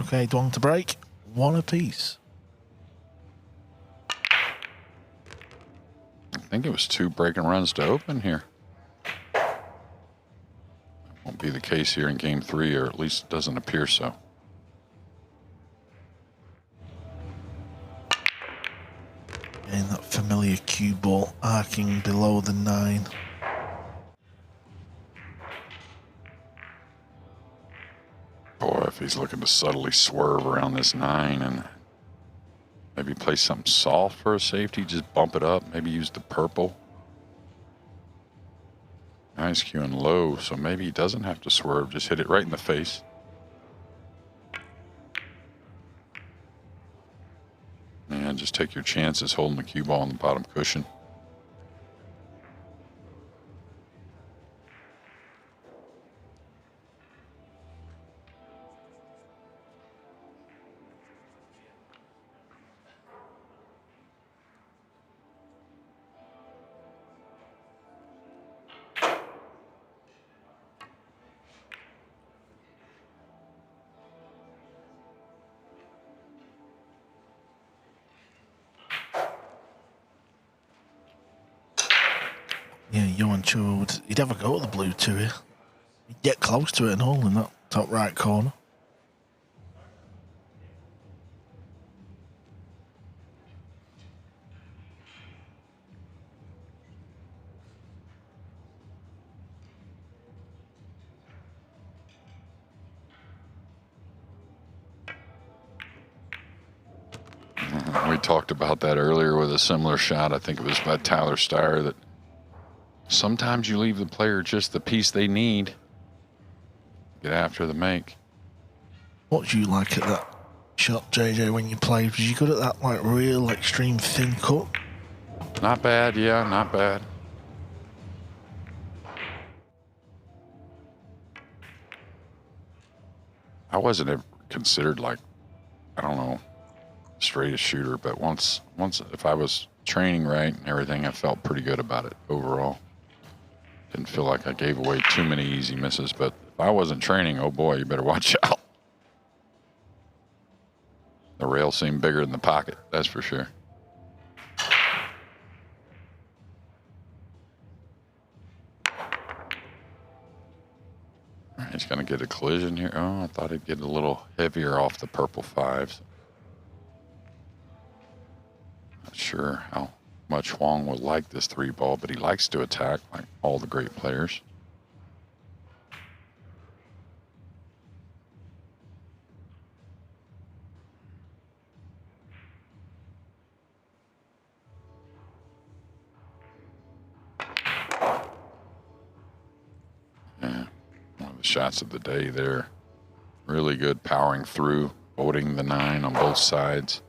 Okay, do you want to break? One apiece. I think it was 2 breaking runs to open here. Won't be the case here in game 3, or at least it doesn't appear so. And that familiar cue ball arcing below the 9. Boy, if he's looking to subtly swerve around this 9 and maybe play something soft for a safety, just bump it up, maybe use the purple. Nice cueing low, so maybe he doesn't have to swerve, just hit it right in the face. And just take your chances holding the cue ball on the bottom cushion. Yeah, Johan Cho, he'd have a go at the blue two here. He'd get close to it and all in that top right corner. We talked about that earlier with a similar shot. I think it was by Tyler Steyer, that sometimes you leave the player just the piece they need. Get after the make. What do you like at that shot, JJ, when you played? Was you good at that, like, real extreme thin cut? Not bad, yeah, not bad. I wasn't ever considered, like, I don't know, straightest shooter, but once if I was training right and everything, I felt pretty good about it overall. Didn't feel like I gave away too many easy misses, but if I wasn't training, oh boy, you better watch out. The rail seemed bigger than the pocket, that's for sure. All right, he's gonna get a collision here. Oh, I thought he'd get a little heavier off the purple 5s. Not sure how much Huang would like this 3 ball, but he likes to attack like all the great players. Yeah, one of the shots of the day there. Really good powering through, holding the 9 on both sides.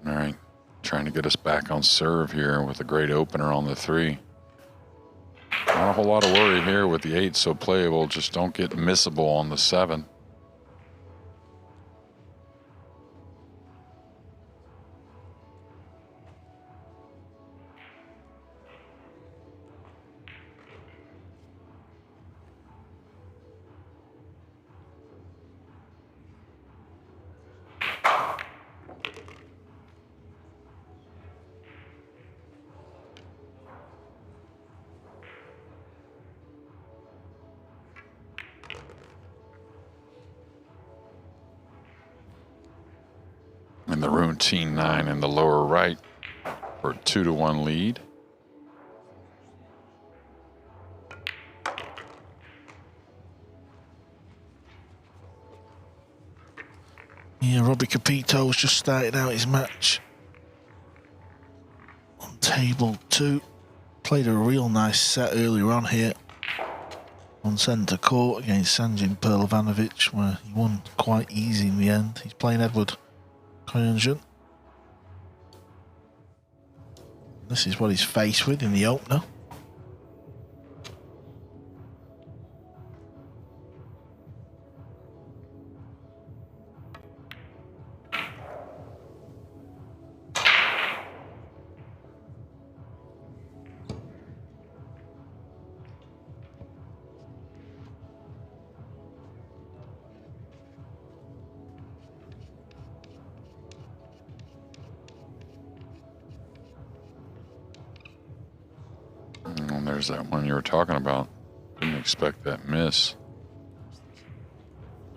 All right, trying to get us back on serve here with a great opener on the 3. Not a whole lot of worry here with the 8 so playable. Just don't get missable on the 7. And the routine 9 in the lower right for a 2-1 lead. Yeah, Robbie Capito's just started out his match on table 2. Played a real nice set earlier on here on centre court against Sanjin Perlovanovic, where he won quite easy in the end. He's playing Edward Koyunjun. This is what he's faced with in the opener. And there's that one you were talking about. Didn't expect that miss.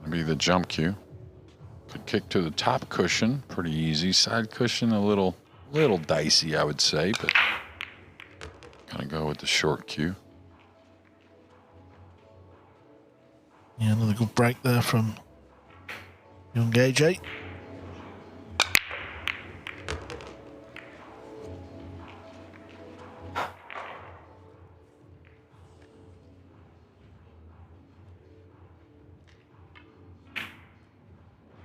Maybe the jump cue. Good kick to the top cushion, pretty easy. Side cushion, a little dicey, I would say, but gonna go with the short cue. Yeah, another good break there from young AJ.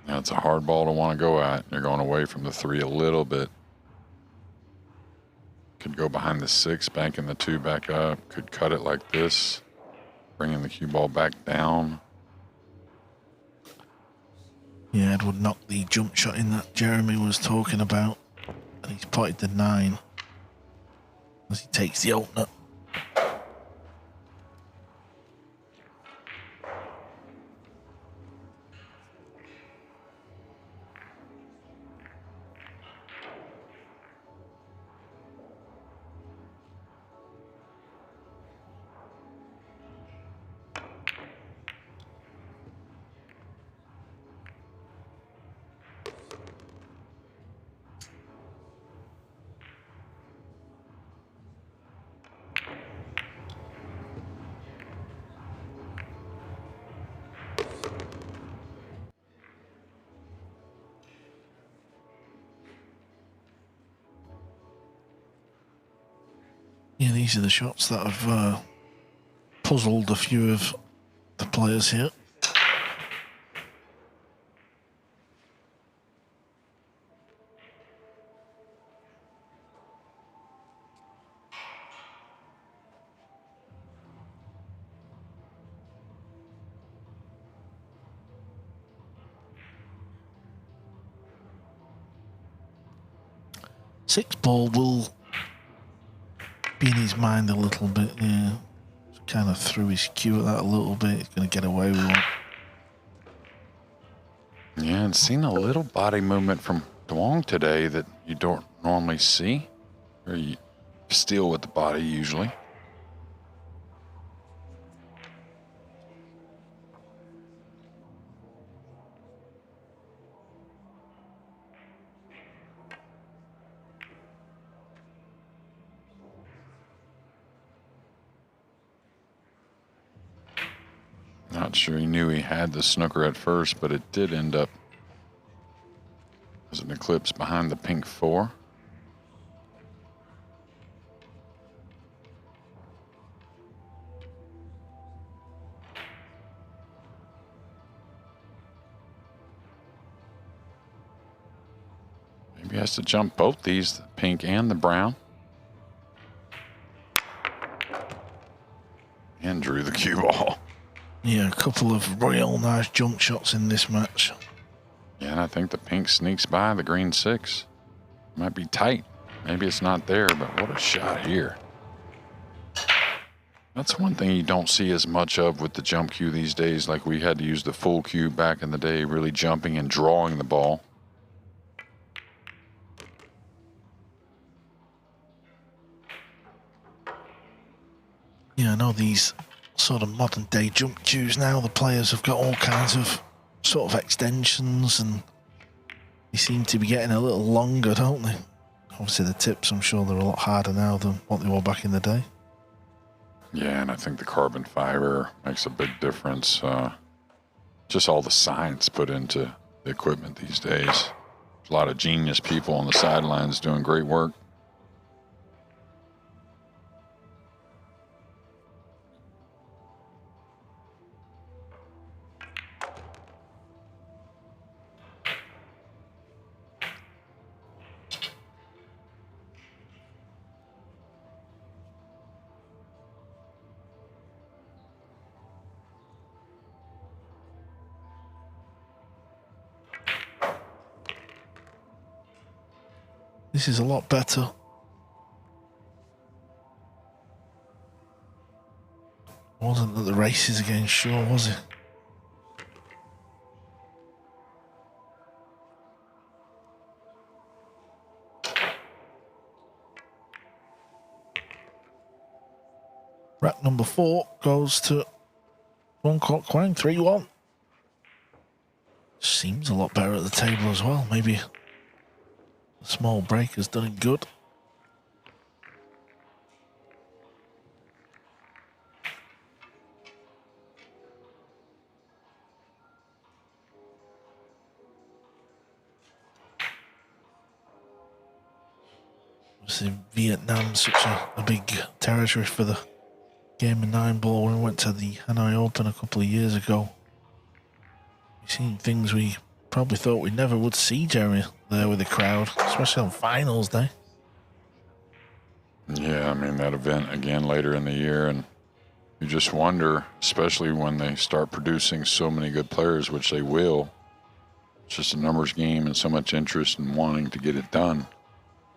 That's a hard ball to want to go at. You're going away from the 3 a little bit. Could go behind the 6, banking the 2 back up. Could cut it like this, bringing the cue ball back down. Yeah, Edward knocked the jump shot in that Jeremy was talking about, and he's potted the 9 as he takes the opener. Yeah, these are the shots that have puzzled a few of the players here. Six ball will be in his mind a little bit, yeah. Kind of threw his cue at that a little bit. He's going to get away with one. Yeah, and seen a little body movement from Duong today that you don't normally see. Or you steal with the body usually. Not sure he knew he had the snooker at first, but it did end up as an eclipse behind the pink 4. Maybe he has to jump both these, the pink and the brown. And drew the cue ball. Yeah, a couple of real nice jump shots in this match. Yeah, and I think the pink sneaks by the green 6. Might be tight. Maybe it's not there, but what a shot here. That's one thing you don't see as much of with the jump cue these days. Like we had to use the full cue back in the day, really jumping and drawing the ball. Yeah, I know these sort of modern day jump cues now, the players have got all kinds of sort of extensions and they seem to be getting a little longer, don't they? Obviously the tips, I'm sure they're a lot harder now than what they were back in the day. Yeah, and I think the carbon fiber makes a big difference. Just all the science put into the equipment these days. There's a lot of genius people on the sidelines doing great work. This is a lot better. Wasn't at the races again, sure, was it? Rack number 4 goes to Bangkok Kwang, 3-1. Seems a lot better at the table as well. Maybe a small break has done him good. Obviously, Vietnam's such a big territory for the game of 9-ball. When we went to the Hanoi Open a couple of years ago, we've seen things we probably thought we never would see, Jeremy, there with the crowd, especially on finals day. Yeah, I mean, that event again later in the year, and you just wonder, especially when they start producing so many good players, which they will. It's just a numbers game and so much interest in wanting to get it done.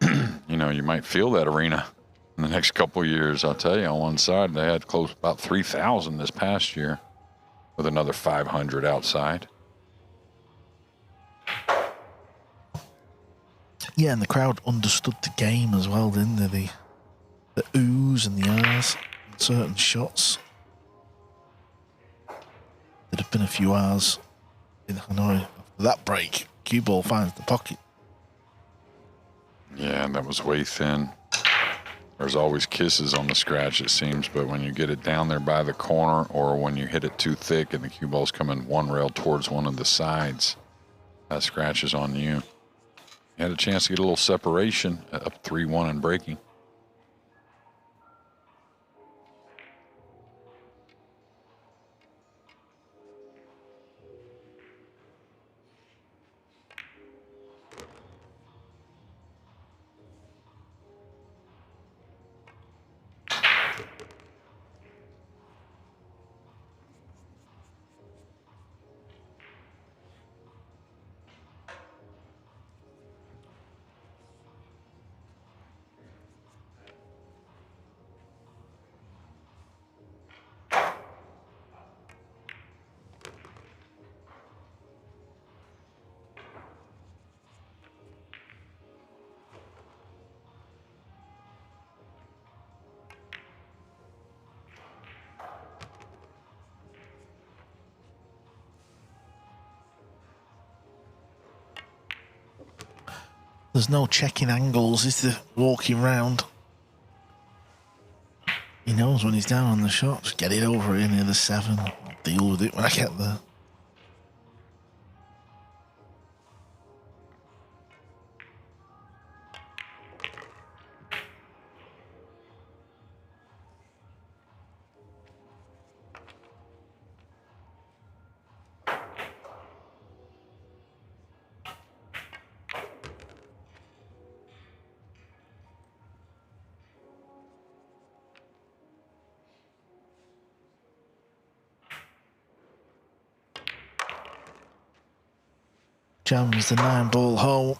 You know, you might feel that arena in the next couple of years. I'll tell you, on one side, they had close about 3,000 this past year with another 500 outside. Yeah, and the crowd understood the game as well, didn't they? The oohs and the ahs and certain shots. There'd have been a few hours in Hanoi after that break. Cue ball finds the pocket. Yeah, and that was way thin. There's always kisses on the scratch, it seems, but when you get it down there by the corner or when you hit it too thick and the cue ball's coming one rail towards one of the sides, that scratch is on you. You had a chance to get a little separation, up 3-1 and breaking. There's no checking angles, is there? Walking round. He knows when he's down on the shot. Just get it over here near the 7. I'll deal with it when I get there. Jams the 9-ball hole.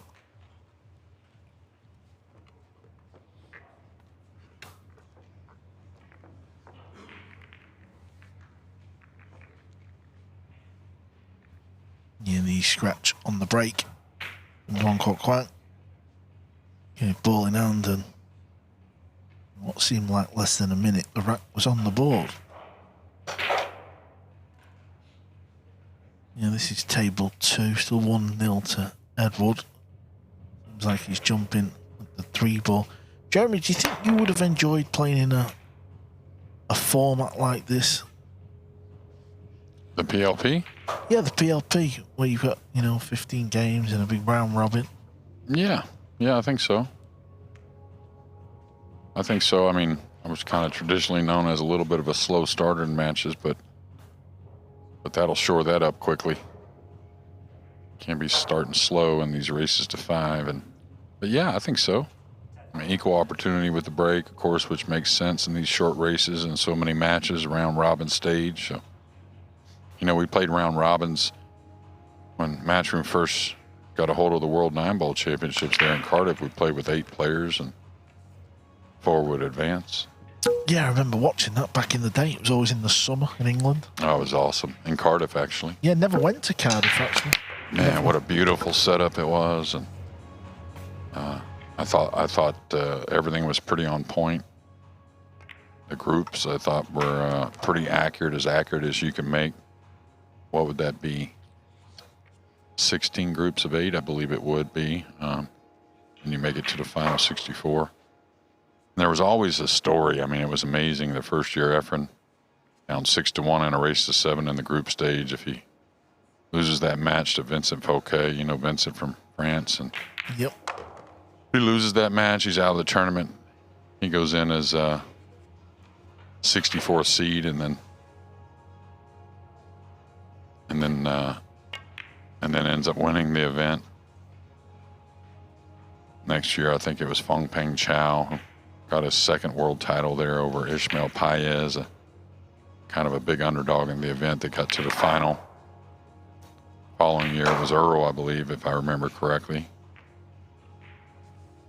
Near the scratch on the break. Bangkok Kwang. Okay, ball in hand, and what seemed like less than a minute, the rack was on the board. Yeah, this is table 2, still 1-0 to Edward. Seems like he's jumping at the 3-ball. Jeremy, do you think you would have enjoyed playing in a format like this? The PLP? Yeah, the PLP, where you've got, 15 games and a big round robin. Yeah, I think so. I mean, I was kind of traditionally known as a little bit of a slow starter in matches, but that'll shore that up quickly. Can't be starting slow in these races to 5. But yeah, I think so. I mean, equal opportunity with the break, of course, which makes sense in these short races and so many matches, round robin stage. So, we played round robins when Matchroom first got a hold of the World 9-Ball Championships there in Cardiff. We played with 8 players and 4 would advance. Yeah, I remember watching that back in the day. It was always in the summer in England. Oh, it was awesome. In Cardiff, actually. Yeah, never went to Cardiff, actually. Man, what a beautiful setup it was. And I thought everything was pretty on point. The groups, I thought, were pretty accurate as you can make. What would that be? 16 groups of 8, I believe it would be. And you make it to the final 64. And there was always a story. I mean, it was amazing. The first year, Efren down 6-1 in a race to 7 in the group stage. If he loses that match to Vincent Fouquet, Vincent from France, and yep, he loses that match, he's out of the tournament. He goes in as 64th seed, and then ends up winning the event. Next year, I think it was Feng Peng Chao who got his second world title there over Ismael Paez, kind of a big underdog in the event that got to the final. Following year was Earl, I believe, if I remember correctly,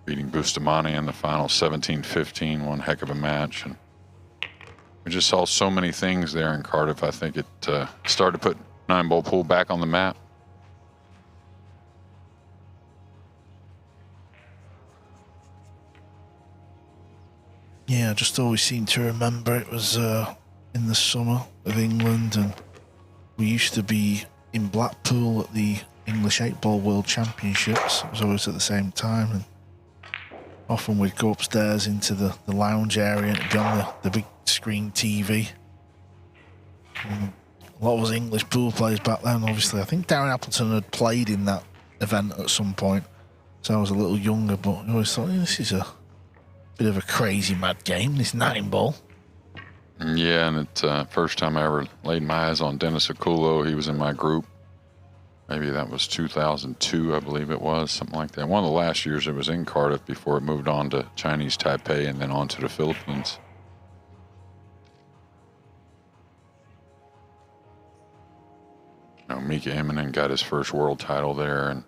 beating Bustamante in the final 17-15, one heck of a match. And we just saw so many things there in Cardiff. I think it started to put 9-ball pool back on the map. Yeah, I just always seem to remember it was in the summer of England, and we used to be in Blackpool at the English 8-Ball World Championships. It was always at the same time, and often we'd go upstairs into the lounge area and it'd be on the big screen TV. And a lot of us English pool players back then, obviously. I think Darren Appleton had played in that event at some point, so I was a little younger, but I always thought, this is a bit of a crazy mad game, this 9-ball. Yeah, and it first time I ever laid my eyes on Dennis Akulo, he was in my group. Maybe that was 2002, I believe it was, something like that. One of the last years it was in Cardiff before it moved on to Chinese Taipei and then on to the Philippines. Mika Immonen got his first world title there and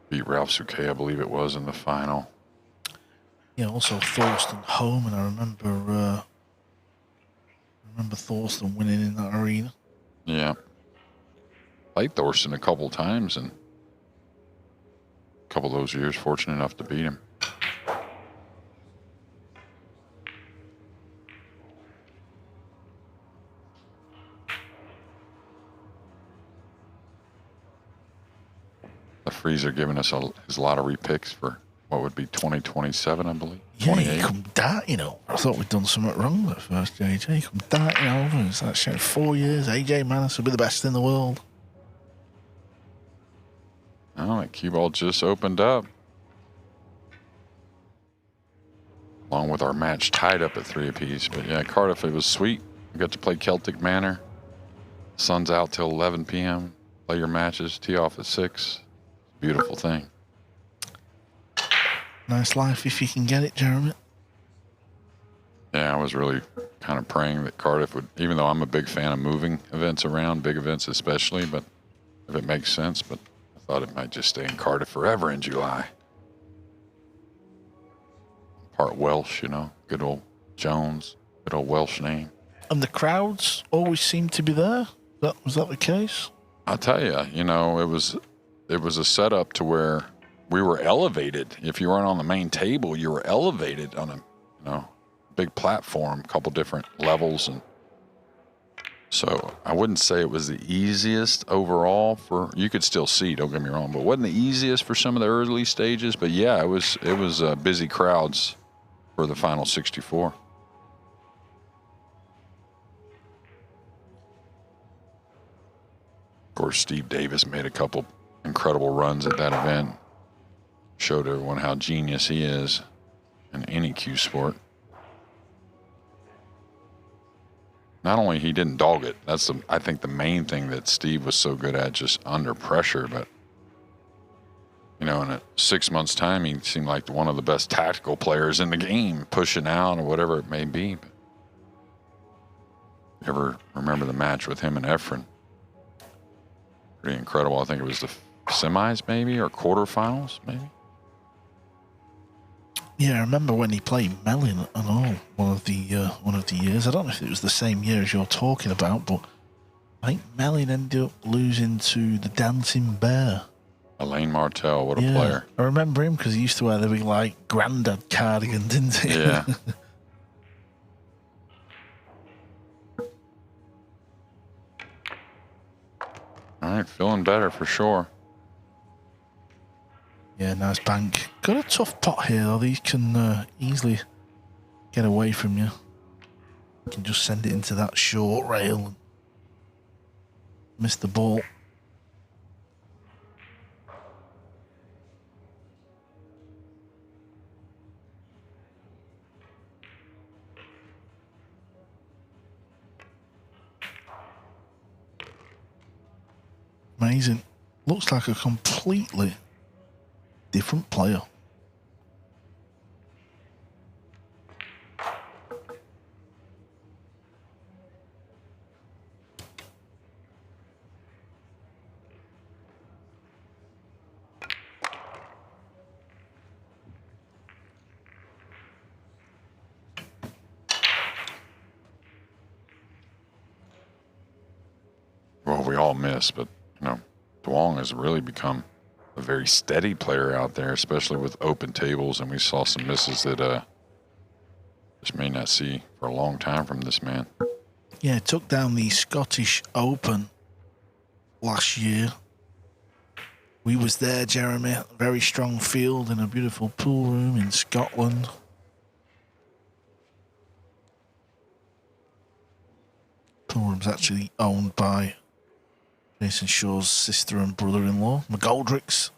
beat Ralph Souquet, I believe it was, in the final. Yeah, also Thorsten home, and I remember Thorsten winning in that arena. Yeah. Played Thorsten a couple times, and a couple of those years fortunate enough to beat him. The Freezer giving us his lottery picks for what would be 2027, I believe. Yeah, he come darting over. I thought we'd done something wrong at first, JJ. He come darting over. It's like 4 years. AJ Manis will be the best in the world. Oh, that cue ball just opened up. Along with our match tied up at 3 apiece. But yeah, Cardiff, it was sweet. We got to play Celtic Manor. Sun's out till 11 p.m. Play your matches, tee off at 6. Beautiful thing. Nice life if you can get it, Jeremy. Yeah, I was really kind of praying that Cardiff would, even though I'm a big fan of moving events around, big events especially, but if it makes sense, but I thought it might just stay in Cardiff forever in July. Part Welsh, good old Jones, good old Welsh name. And the crowds always seem to be there? Was that the case? I'll tell you, it was a setup to where we were elevated. If you weren't on the main table, you were elevated on a, big platform, a couple different levels. And so I wouldn't say it was the easiest overall you could still see, don't get me wrong, but it wasn't the easiest for some of the early stages. But yeah, it was busy crowds for the final 64. course, Steve Davis made a couple incredible runs at that event. Showed everyone how genius he is in any cue sport. Not only he didn't dog it, that's I think the main thing that Steve was so good at, just under pressure, but in a 6 months' time, he seemed like one of the best tactical players in the game, pushing out or whatever it may be. But you ever remember the match with him and Efren? Pretty incredible. I think it was the semis maybe, or quarterfinals maybe. Yeah, I remember when he played Mellin and all one of the years. I don't know if it was the same year as you're talking about, but I think Mellin ended up losing to the Dancing Bear. Alain Martel, what a player. I remember him because he used to wear the big, like, granddad cardigan, didn't he? Yeah. All right, feeling better for sure. Yeah, nice bank. Got a tough pot here, though. These can easily get away from you. You can just send it into that short rail and miss the ball. Amazing. Looks like a completely different player. Well, we all miss, but, Duong has really become a very steady player out there, especially with open tables, and we saw some misses that just may not see for a long time from this man. Yeah, took down the Scottish Open last year. We was there, Jeremy. Very strong field in a beautiful pool room in Scotland. Pool room's actually owned by Jason Shaw's sister and brother-in-law, McGoldrick's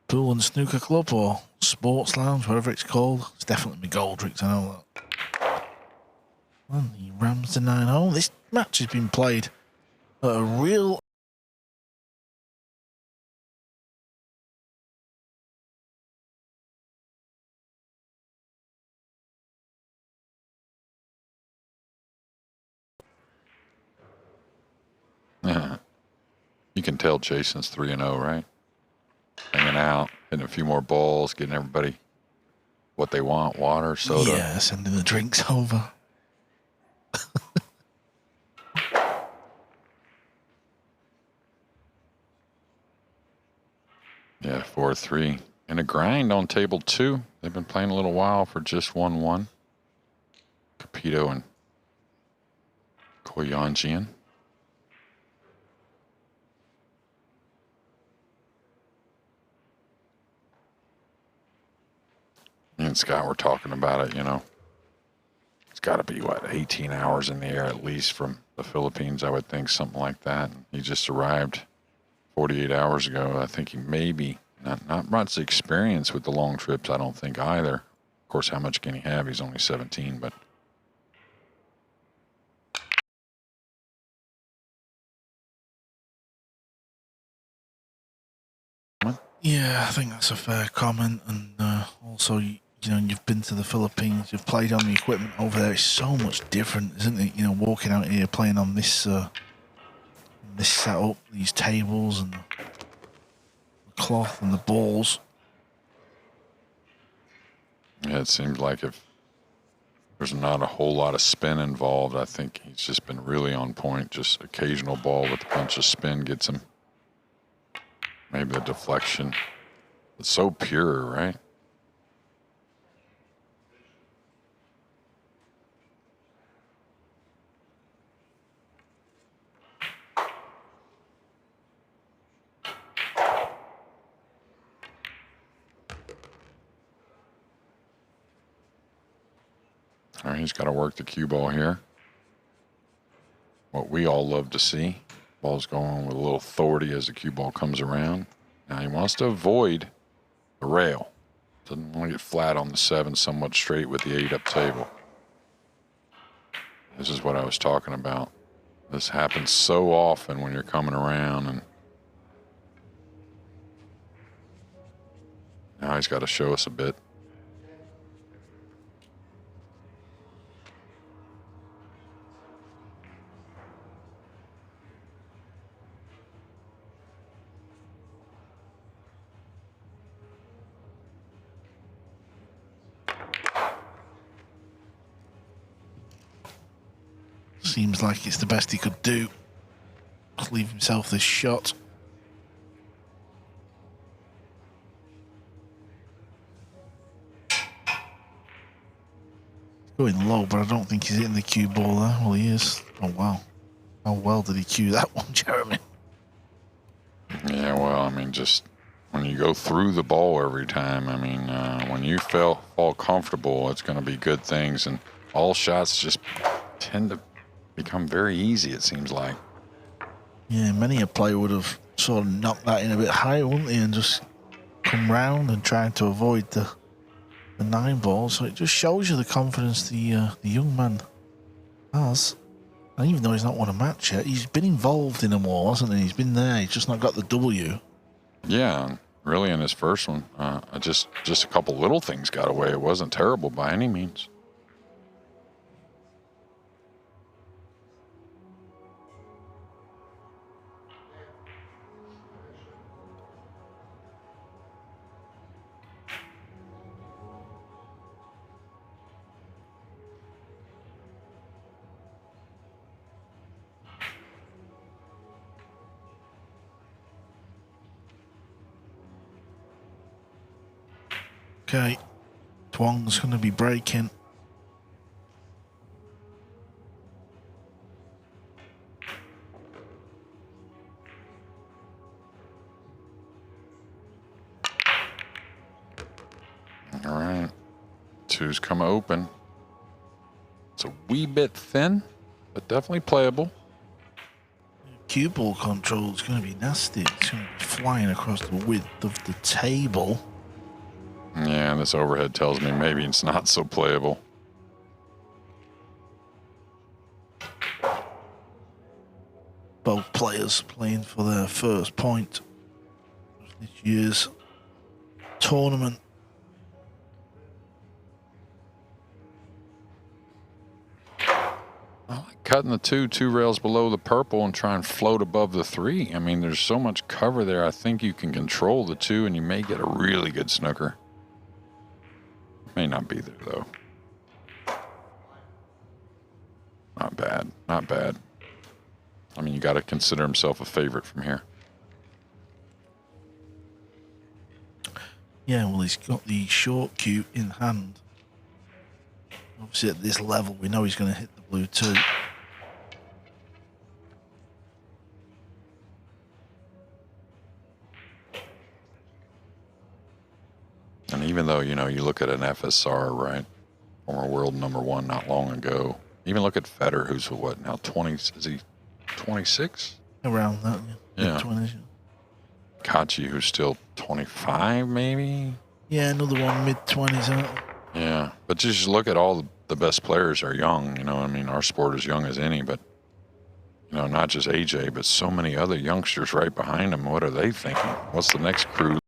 Pool and Snooker Club, or Sports Lounge, whatever it's called. It's definitely McGoldrick's, I know that. And the Rams to 9-0. This match has been played at a real... You can tell Jason's 3-0, right? Hanging out, hitting a few more balls, getting everybody what they want, water, soda. Yeah, sending the drinks over. Yeah, 4-3. And a grind on table 2. They've been playing a little while for just 1-1. Capito and Koyanjian. Me and Scott were talking about it, It's got to be, 18 hours in the air at least from the Philippines, I would think, something like that. And he just arrived 48 hours ago. I think he maybe, not much experience with the long trips, I don't think either. Of course, how much can he have? He's only 17, but... Yeah, I think that's a fair comment. And also, you've been to the Philippines, you've played on the equipment over there. It's so much different, isn't it? Walking out here playing on this setup, these tables and the cloth and the balls. Yeah, it seems like if there's not a whole lot of spin involved, I think he's just been really on point. Just occasional ball with a bunch of spin gets him. Maybe the deflection. It's so pure, right? All right, he's got to work the cue ball here. What we all love to see. Ball's going with a little authority as the cue ball comes around. Now he wants to avoid the rail. Doesn't want to get flat on the 7, somewhat straight with the 8 up table. This is what I was talking about. This happens so often when you're coming around, and now he's got to show us a bit. Seems like it's the best he could do. Just leave himself this shot. Going low, but I don't think he's hitting the cue ball there. Well, he is. Oh, wow. How well did he cue that one, Jeremy? Yeah, well, I mean, just when you go through the ball every time, I mean, when you fall comfortable, it's going to be good things. And all shots just tend to become very easy, it seems like. Yeah, many a player would have sort of knocked that in a bit higher, wouldn't they? And just come round and try to avoid the 9 ball. So it just shows you the confidence the young man has. And even though he's not won a match yet, he's been involved in them all, hasn't he? He's been there. He's just not got the W. Yeah, really in his first one, just a couple little things got away. It wasn't terrible by any means. Okay, Twong's going to be breaking. All right, 2's come open. It's a wee bit thin, but definitely playable. Cue ball control is going to be nasty. It's going to be flying across the width of the table. Yeah, this overhead tells me maybe it's not so playable. Both players playing for their first point of this year's tournament. I like cutting the two rails below the purple and try and float above the 3. I mean, there's so much cover there. I think you can control the 2 and you may get a really good snooker. May not be there, though. Not bad. Not bad. I mean, you got to consider himself a favorite from here. Yeah, well, he's got the short cue in hand. Obviously, at this level, we know he's going to hit the blue 2. And even though, you know, you look at an FSR, right? Former world #1 not long ago. Even look at Federer, who's what now, 20, is he 26? Around that, Yeah. Mid-20s. Kachi, who's still 25, maybe? Yeah, another one mid-20s out. Yeah, but just look at all the best players are young. You know, I mean, our sport is young as any, but, you know, not just AJ, but so many other youngsters right behind him. What are they thinking? What's the next crew?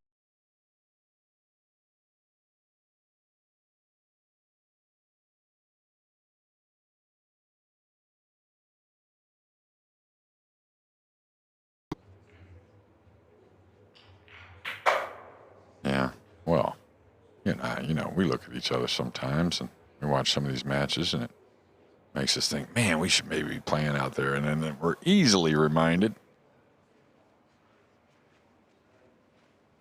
Yeah, well, you know, we look at each other sometimes and we watch some of these matches and it makes us think, man, we should maybe be playing out there. And then we're easily reminded.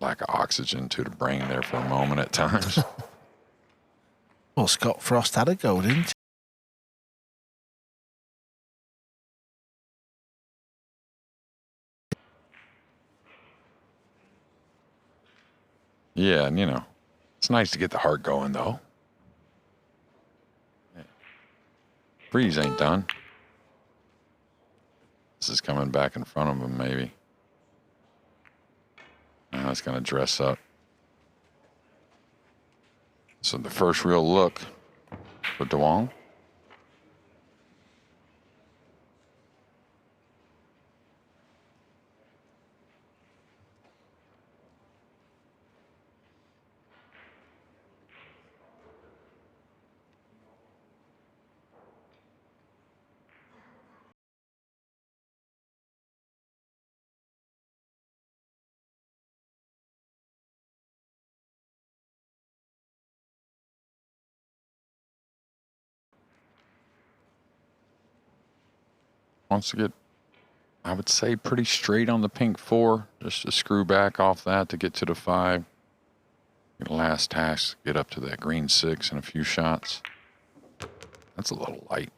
Lack of oxygen to the brain there for a moment at times. Well, Scott Frost had a go, didn't he? Yeah, and you know, it's nice to get the heart going though. Freeze ain't done. This is coming back in front of him, maybe. Now it's going to dress up. So the first real look for DeWong. Wants to get, I would say, pretty straight on the pink 4, just to screw back off that to get to the 5. Last task, get up to that green 6 in a few shots. That's a little light.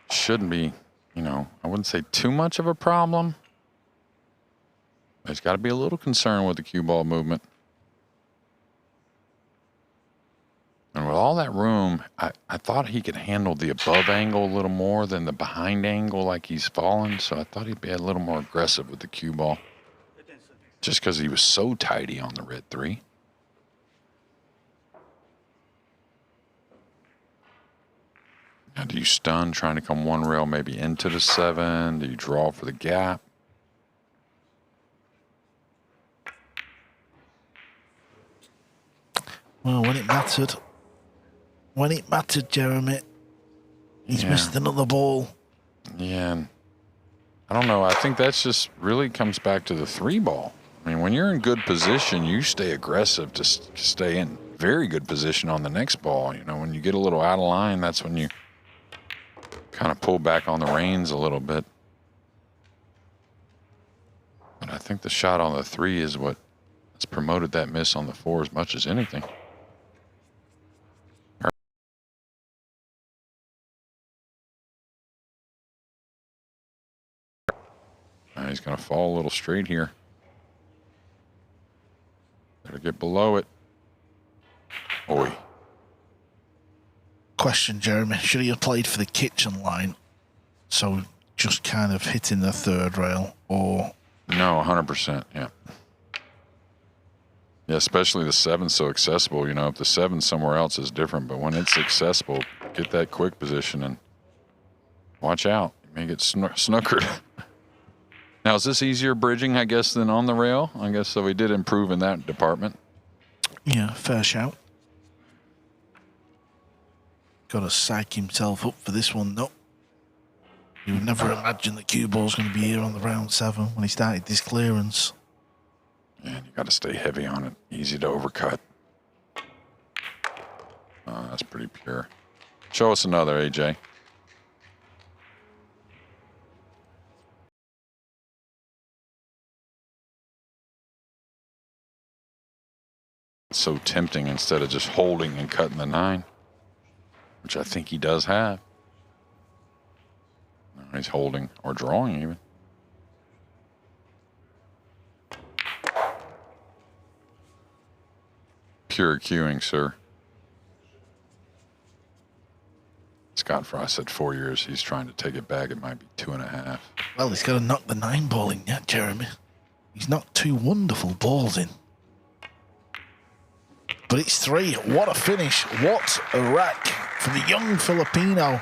Shouldn't be, you know, I wouldn't say too much of a problem. There's got to be a little concern with the cue ball movement. And with all that room, I thought he could handle the above angle a little more than the behind angle like he's fallen. So I thought he'd be a little more aggressive with the cue ball. Just because he was so tidy on the red 3. Now do you stun, trying to come one rail maybe into the 7? Do you draw for the gap? Well, when it mattered, Jeremy, he's missed another ball. Yeah, and I don't know. I think that's just really comes back to the 3 ball. I mean, when you're in good position, you stay aggressive to stay in very good position on the next ball. You know, when you get a little out of line, that's when you kind of pull back on the reins a little bit. But I think the shot on the 3 is what has promoted that miss on the 4 as much as anything. He's going to fall a little straight here. Better get below it. Oi. Question, Jeremy. Should he have played for the kitchen line? So just kind of hitting the 3rd rail, or? No, 100%. Yeah. Yeah, especially the 7's so accessible. You know, if the 7 somewhere else is different, but when it's accessible, get that quick position and watch out. You may get snookered. Now, is this easier bridging, I guess, than on the rail? I guess so. We did improve in that department. Yeah, fair shout. Got to psych himself up for this one, though. You would never imagine the cue ball's going to be here on the round 7 when he started this clearance. And you got to stay heavy on it. Easy to overcut. Oh, that's pretty pure. Show us another, AJ. It's so tempting instead of just holding and cutting the 9, which I think he does have. No, he's holding or drawing even. Pure cueing, sir. Scott Frost said 4 years. He's trying to take it back. It might be 2.5. Well, he's got to knock the 9 ball in yet, Jeremy. He's knocked 2 wonderful balls in. But it's 3. What a finish. What a rack for the young Filipino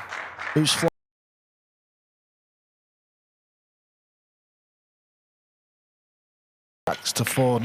who's flying to 4.